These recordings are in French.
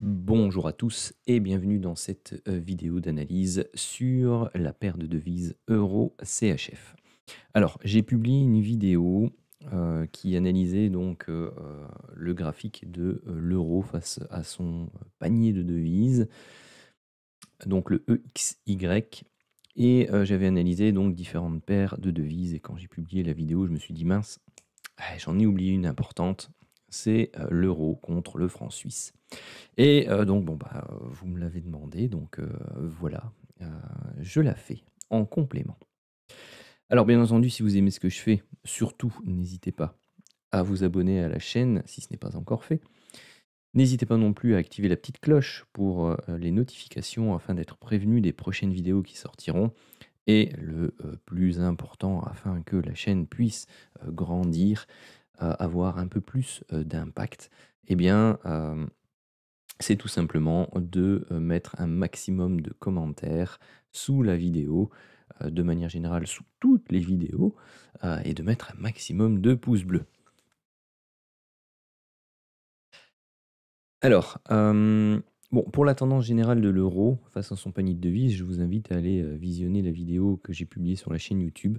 Bonjour à tous et bienvenue dans cette vidéo d'analyse sur la paire de devises euro-CHF. Alors, j'ai publié une vidéo qui analysait donc le graphique de l'euro face à son panier de devises, donc le EXY. Et j'avais analysé donc différentes paires de devises. Et quand j'ai publié la vidéo, je me suis dit mince, j'en ai oublié une importante, c'est l'euro contre le franc suisse. Et donc bon, bah, vous me l'avez demandé, donc voilà, heu, je la fais en complément. Alors bien entendu, si vous aimez ce que je fais, surtout n'hésitez pas à vous abonner à la chaîne si ce n'est pas encore fait. N'hésitez pas non plus à activer la petite cloche pour, les notifications afin d'être prévenu des prochaines vidéos qui sortiront et le, plus important afin que la chaîne puisse, grandir, avoir un peu plus, d'impact, eh bien, c'est tout simplement de mettre un maximum de commentaires sous la vidéo, de manière générale sous toutes les vidéos, et de mettre un maximum de pouces bleus. Alors, bon, pour la tendance générale de l'euro face à son panier de devises, je vous invite à aller, visionner la vidéo que j'ai publiée sur la chaîne YouTube.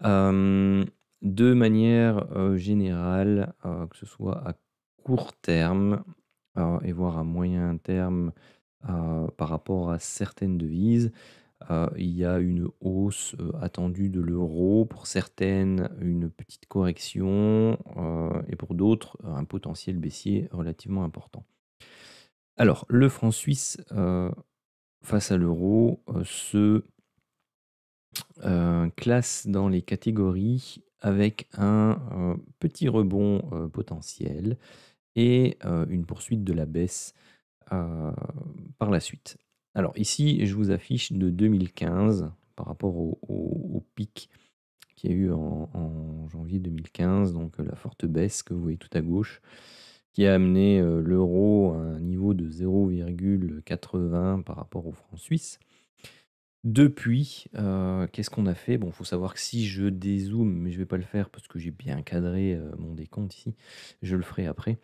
Hem, de manière, générale, que ce soit à court terme, et voire à moyen terme, par rapport à certaines devises, il y a une hausse, attendue de l'euro. Pour certaines, une petite correction, et pour d'autres, un potentiel baissier relativement important. Alors, le franc suisse, face à l'euro, se classe dans les catégories avec un, petit rebond, potentiel et une poursuite de la baisse, heu, par la suite. Alors ici, je vous affiche de 2015 par rapport au pic qu'il y a eu en janvier 2015, donc la forte baisse que vous voyez tout à gauche, qui a amené, l'euro à un niveau de 0,80 par rapport au franc suisse. Depuis, qu'est-ce qu'on a fait? Bon, il faut savoir que si je dézoome, mais je vais pas le faire parce que j'ai bien cadré, mon décompte ici, je le ferai après.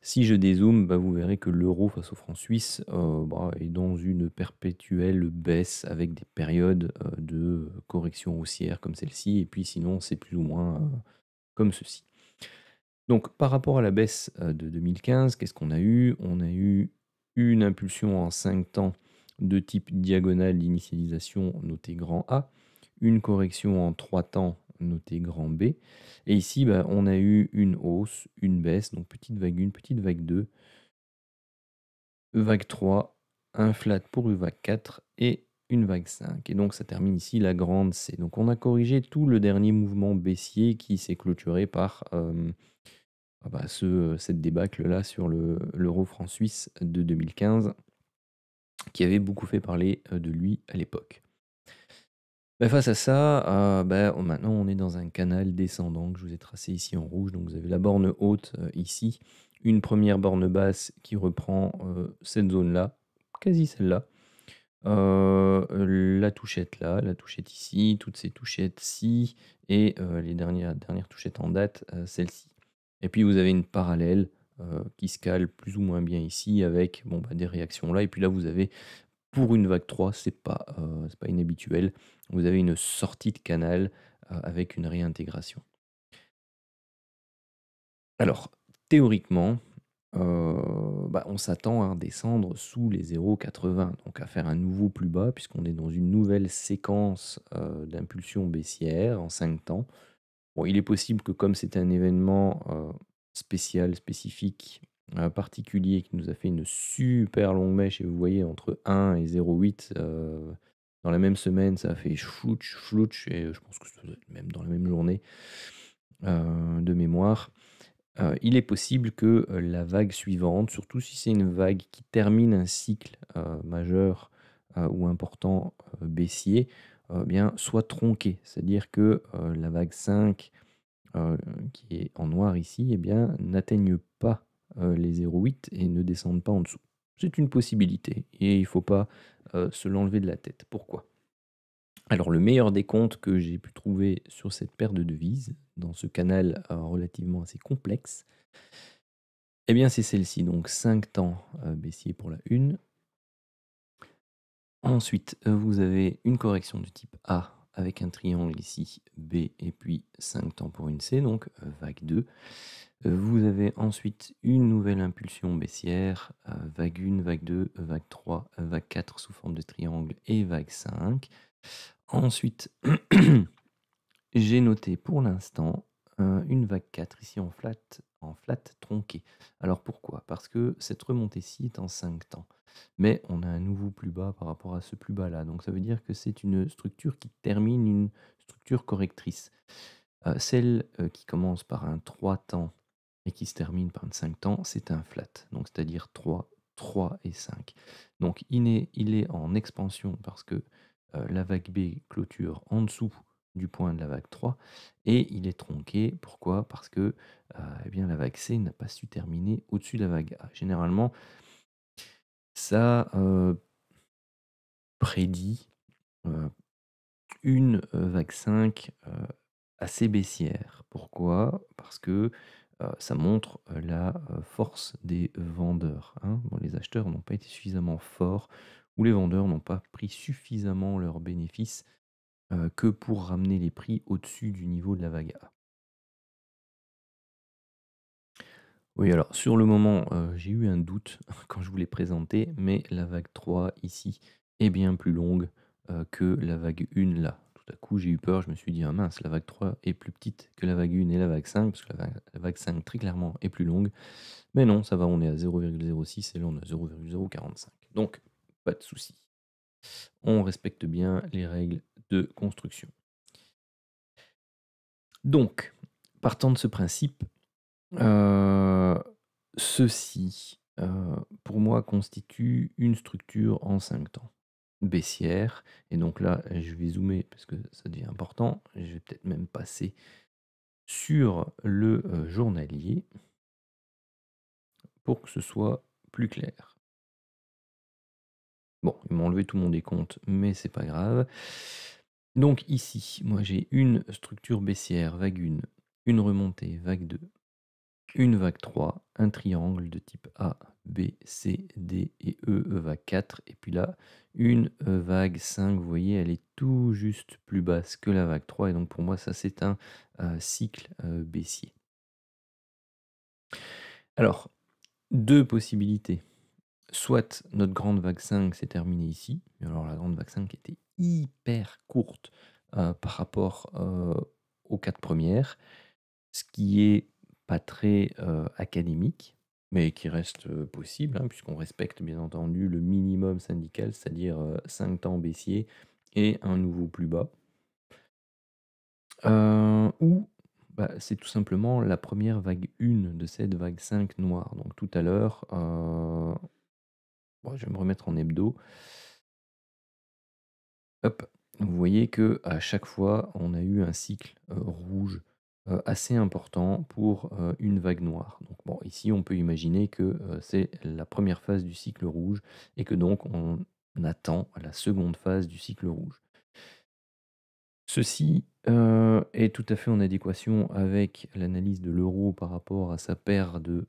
Si je dézoome, bah, vous verrez que l'euro face au franc suisse, bah, est dans une perpétuelle baisse avec des périodes, de correction haussière comme celle-ci et puis sinon c'est plus ou moins, comme ceci. Donc par rapport à la baisse, de 2015, qu'est-ce qu'on a eu? On a eu une impulsion en 5 temps de type diagonale d'initialisation notée grand A, une correction en 3 temps notée grand B et ici, bah, on a eu une hausse, une baisse, donc petite vague 1, petite vague 2, vague 3, un flat pour une vague 4 et une vague 5 et donc ça termine ici la grande C. Donc on a corrigé tout le dernier mouvement baissier qui s'est clôturé par, ah bah, cette débâcle-là sur l'euro franc suisse de 2015, qui avait beaucoup fait parler, de lui à l'époque. Bah, face à ça, maintenant on est dans un canal descendant que je vous ai tracé ici en rouge. Donc vous avez la borne haute, ici, une première borne basse qui reprend, cette zone-là, quasi celle-là, la touchette là, la touchette ici, toutes ces touchettes-ci et les dernières touchettes en date, celle-ci. Et puis vous avez une parallèle, qui se cale plus ou moins bien ici avec, bon, bah, des réactions là et puis là vous avez pour une vague 3, c'est pas inhabituel, vous avez une sortie de canal, avec une réintégration. Alors théoriquement, bah, on s'attend à descendre sous les 0,80, donc à faire un nouveau plus bas puisqu'on est dans une nouvelle séquence, d'impulsion baissière en 5 temps. Bon, il est possible que comme c'est un événement, spécial, spécifique, particulier qui nous a fait une super longue mèche et vous voyez entre 1 et 0,8, dans la même semaine, ça a fait chflouch, chflouch et je pense que ça doit être même dans la même journée, de mémoire. Il est possible que, la vague suivante, surtout si c'est une vague qui termine un cycle, majeur, ou important, baissier, bien soit tronquée. C'est-à-dire que, la vague 5 heu, qui est en noir ici, eh bien, n'atteignent pas, les 0,8 et ne descendent pas en dessous. C'est une possibilité et il ne faut pas, se l'enlever de la tête. Pourquoi? Alors le meilleur décompte que j'ai pu trouver sur cette paire de devises, dans ce canal, relativement assez complexe, Eh bien, c'est celle-ci, donc 5 temps baissier pour la 1. Ensuite, vous avez une correction de type A avec un triangle ici, B, et puis 5 temps pour une C, donc vague 2. Vous avez ensuite une nouvelle impulsion baissière, vague 1, vague 2, vague 3, vague 4 sous forme de triangle et vague 5. Ensuite, j'ai noté pour l'instant une vague 4 ici en flat tronqué. Alors pourquoi? Parce que cette remontée-ci est en 5 temps. Mais on a un nouveau plus bas par rapport à ce plus bas là. Donc ça veut dire que c'est une structure qui termine une structure correctrice. Celle qui commence par un 3 temps et qui se termine par un 5 temps, c'est un flat. Donc c'est-à-dire 3, 3 et 5. Donc il est en expansion parce que la vague B clôture en dessous du point de la vague 3 et il est tronqué. Pourquoi? Parce que eh bien, la vague C n'a pas su terminer au-dessus de la vague A. Généralement, ça prédit une vague 5 assez baissière. Pourquoi? Parce que ça montre la force des vendeurs, hein. Bon, les acheteurs n'ont pas été suffisamment forts ou les vendeurs n'ont pas pris suffisamment leurs bénéfices que pour ramener les prix au-dessus du niveau de la vague A. Oui, alors sur le moment, j'ai eu un doute quand je vous l'ai présenté, mais la vague 3 ici est bien plus longue, que la vague 1 là. Tout à coup, j'ai eu peur, je me suis dit: «Ah mince, la vague 3 est plus petite que la vague 1 et la vague 5», parce que la vague 5 très clairement est plus longue. Mais non, ça va, on est à 0,06 et là on est à 0,045. Donc pas de souci. On respecte bien les règles de construction. Donc, partant de ce principe, Heu, ceci, pour moi constitue une structure en 5 temps, baissière et donc là, je vais zoomer parce que ça devient important. Je vais peut-être même passer sur le, journalier pour que ce soit plus clair. Bon, ils m'ont enlevé tout mon décompte, mais c'est pas grave. Donc ici, moi j'ai une structure baissière, vague 1, une remontée, vague 2. Une vague 3, un triangle de type A, B, C, D et E, vague 4. Et puis là, une vague 5, vous voyez, elle est tout juste plus basse que la vague 3. Et donc pour moi, ça c'est un cycle baissier. Alors, deux possibilités. Soit notre grande vague 5 s'est terminée ici. Mais alors la grande vague 5 était hyper courte par rapport aux 4 premières. Ce qui est pas très académique, mais qui reste possible, hein, puisqu'on respecte bien entendu le minimum syndical, c'est-à-dire 5 temps baissier et un nouveau plus bas. Ou bah, c'est tout simplement la première vague 1 de cette vague 5 noire. Donc tout à l'heure, bon, je vais me remettre en hebdo. Hop, vous voyez que à chaque fois, on a eu un cycle rouge assez important pour une vague noire. Donc bon, ici, on peut imaginer que c'est la première phase du cycle rouge et que donc on attend la seconde phase du cycle rouge. Ceci est tout à fait en adéquation avec l'analyse de l'euro par rapport à sa paire de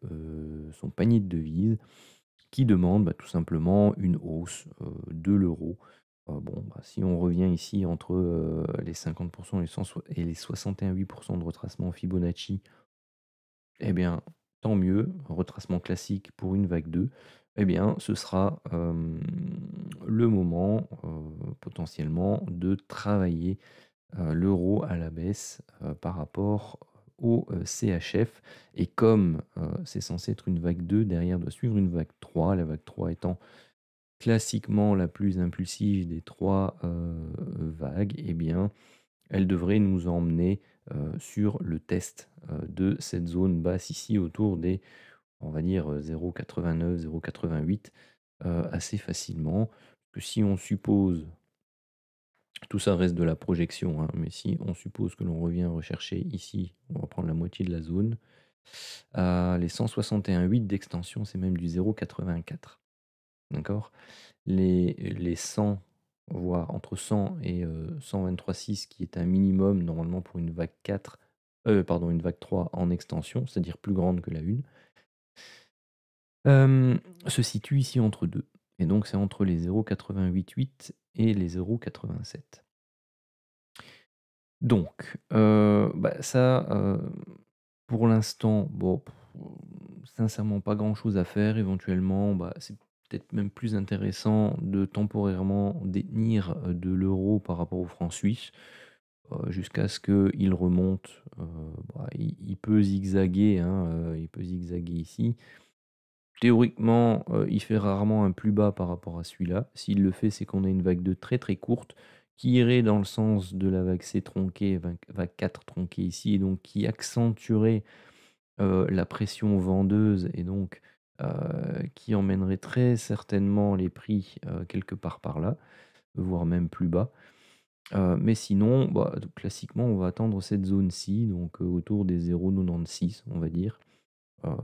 son panier de devises qui demande bah, tout simplement une hausse de l'euro. Bon, bah, si on revient ici entre les 50% et les 61,8% de retracement Fibonacci, eh bien, tant mieux, un retracement classique pour une vague 2, eh bien, ce sera le moment potentiellement de travailler l'euro à la baisse par rapport au CHF. Et comme c'est censé être une vague 2, derrière doit suivre une vague 3, la vague 3 étant classiquement la plus impulsive des 3 vagues, eh bien, elle devrait nous emmener sur le test de cette zone basse ici autour des, on va dire, 0,89, 0,88 assez facilement. Que si on suppose, tout ça reste de la projection, hein, mais si on suppose que l'on revient rechercher ici, on va prendre la moitié de la zone, les 161,8 d'extension, c'est même du 0,84. D'accord? Les 100, voire entre 100 et 123,6 qui est un minimum normalement pour une vague 4, pardon, une vague 3 en extension, c'est-à-dire plus grande que la 1. se situe ici entre 2 et donc c'est entre les 0,888 et les 0,87. Donc, ça, pour l'instant, bon, sincèrement pas grand-chose à faire. Éventuellement, c'est peut-être même plus intéressant de temporairement détenir, de l'euro par rapport au franc suisse, jusqu'à ce qu'il remonte, il peut zigzaguer, hein, il peut zigzaguer ici. Théoriquement, il fait rarement un plus bas par rapport à celui-là. S'il le fait, c'est qu'on a une vague 2 très, très courte qui irait dans le sens de la vague C tronquée, vague 4 tronquée ici et donc qui accentuerait, la pression vendeuse et donc, qui emmènerait très certainement les prix, quelque part par là, voire même plus bas. Mais sinon, classiquement, on va attendre cette zone-ci, donc, autour des 0,96 on va dire.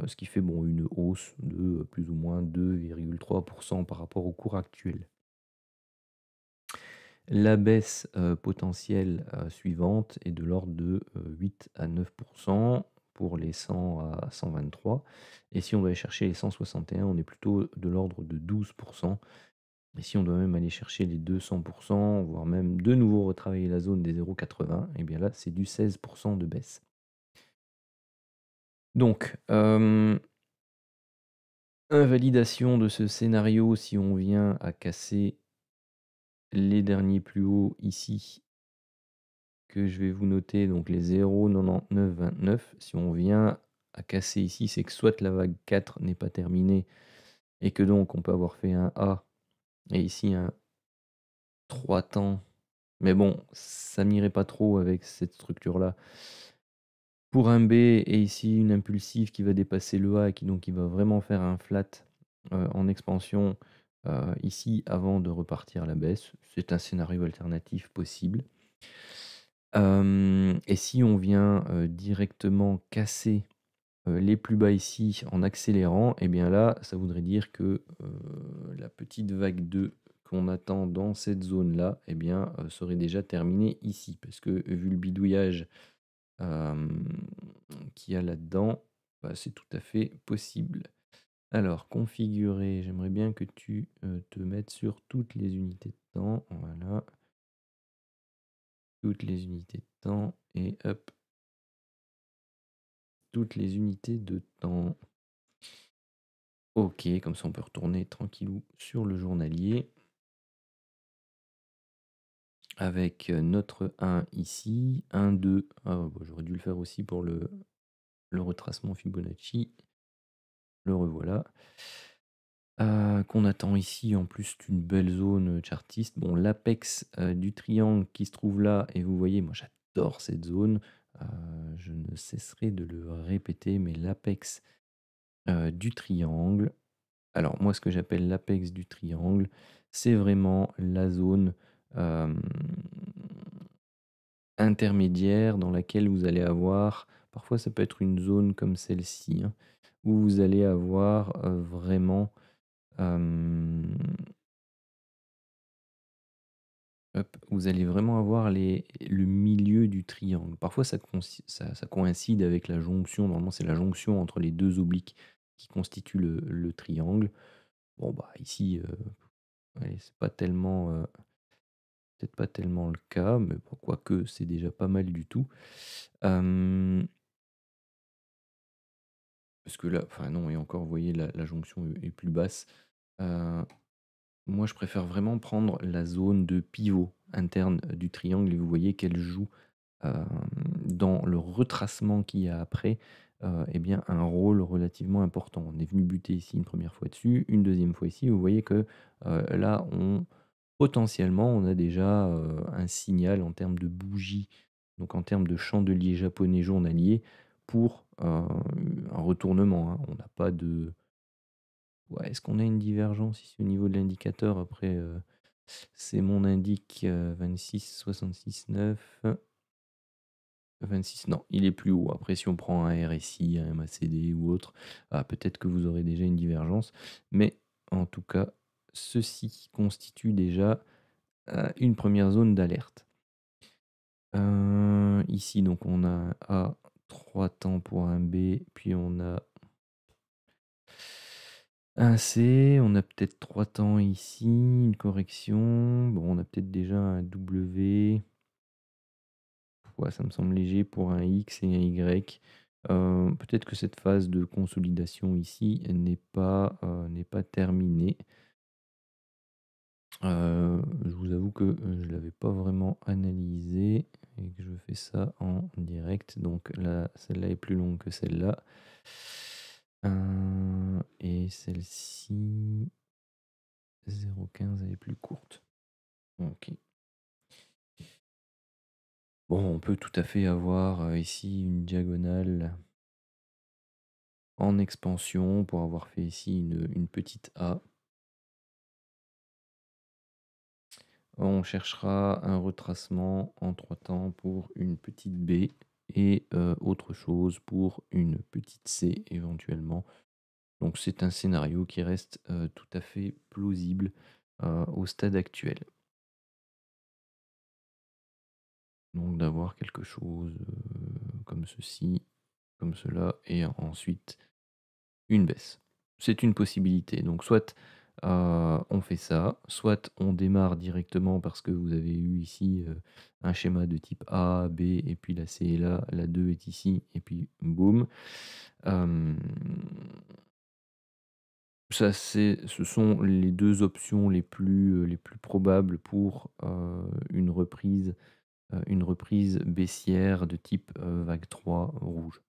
Ce qui fait bon, une hausse de plus ou moins 2,3% par rapport au cours actuel. La baisse potentielle suivante est de l'ordre de 8 à 9% pour les 100 à 123. Et si on doit aller chercher les 161, on est plutôt de l'ordre de 12%. Et si on doit même aller chercher les 200%, voire même de nouveau retravailler la zone des 0,80, et bien là, c'est du 16% de baisse. Donc, invalidation de ce scénario si on vient à casser les derniers plus hauts ici, que je vais vous noter, donc les 0,9929. Si on vient à casser ici, c'est que soit la vague 4 n'est pas terminée et que donc on peut avoir fait un A et ici un 3 temps. Mais bon, ça m'irait pas trop avec cette structure-là. Pour un B et ici une impulsive qui va dépasser le A et qui va vraiment faire un flat en expansion ici avant de repartir à la baisse. C'est un scénario alternatif possible. Et si on vient directement casser les plus bas ici en accélérant, et bien là, ça voudrait dire que la petite vague 2 qu'on attend dans cette zone-là, et bien, serait déjà terminée ici. Parce que vu le bidouillage qu'il y a là-dedans, c'est tout à fait possible. Alors, configurer, j'aimerais bien que tu te mettes sur toutes les unités de temps. Voilà. Toutes les unités de temps et hop, toutes les unités de temps. Ok, comme ça on peut retourner tranquillou sur le journalier. Avec notre 1 ici, 1, 2. J'aurais dû le faire aussi pour le retracement Fibonacci. Le revoilà. Qu'on attend ici, en plus c'est une belle zone chartiste. Bon, l'apex du triangle qui se trouve là, et vous voyez, moi j'adore cette zone. Je ne cesserai de le répéter, mais l'apex du triangle. Alors moi, ce que j'appelle l'apex du triangle, c'est vraiment la zone intermédiaire dans laquelle vous allez avoir, parfois ça peut être une zone comme celle-ci, hein, où vous allez avoir vraiment vous allez vraiment avoir le milieu du triangle. Parfois ça coïncide avec la jonction, normalement c'est la jonction entre les deux obliques qui constituent le triangle. Bon ici, ouais, c'est pas tellement, peut-être pas tellement le cas, mais bon, quoique c'est déjà pas mal du tout. Parce que là, enfin non, et encore, vous voyez, la jonction est plus basse. Moi, je préfère vraiment prendre la zone de pivot interne du triangle et vous voyez qu'elle joue dans le retracement qu'il y a après, eh bien, un rôle relativement important. On est venu buter ici une première fois dessus, une deuxième fois ici. Vous voyez que là, potentiellement, on a déjà un signal en termes de bougie, donc en termes de chandelier japonais journalier pour un retournement, hein. On n'a pas de... Ouais, est-ce qu'on a une divergence ici au niveau de l'indicateur? Après, c'est mon indique 26, 66, 9. 26, non, il est plus haut. Après, si on prend un RSI, un MACD ou autre, peut-être que vous aurez déjà une divergence. Mais en tout cas, ceci constitue déjà une première zone d'alerte. Ici, donc, on a un A, 3 temps pour un B, puis on a Un C, on a peut-être 3 temps ici, une correction. Bon, on a peut-être déjà un W. Ouais, ça me semble léger pour un X et un Y. Peut-être que cette phase de consolidation ici n'est pas terminée. Je vous avoue que je ne l'avais pas vraiment analysé et que je fais ça en direct. Donc là, celle-là est plus longue que celle-là. Et celle-ci, 0,15, elle est plus courte. Ok. Bon, on peut tout à fait avoir ici une diagonale en expansion pour avoir fait ici une petite A. On cherchera un retracement en 3 temps pour une petite B et autre chose pour une petite C éventuellement. Donc c'est un scénario qui reste tout à fait plausible au stade actuel. Donc d'avoir quelque chose comme ceci, comme cela, et ensuite une baisse. C'est une possibilité. Donc soit on fait ça, soit on démarre directement parce que vous avez eu ici un schéma de type A, B, et puis la C est là, la 2 est ici, et puis boum. Ce sont les deux options les plus probables pour une reprise baissière de type vague 3 rouge.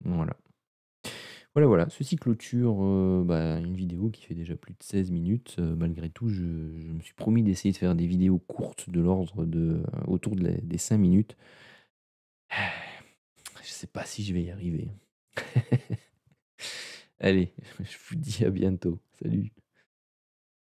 Voilà. Voilà. Ceci clôture une vidéo qui fait déjà plus de 16 minutes. Malgré tout, je me suis promis d'essayer de faire des vidéos courtes de l'ordre autour des 5 minutes. Je sais pas si je vais y arriver. Allez, je vous dis à bientôt. Salut.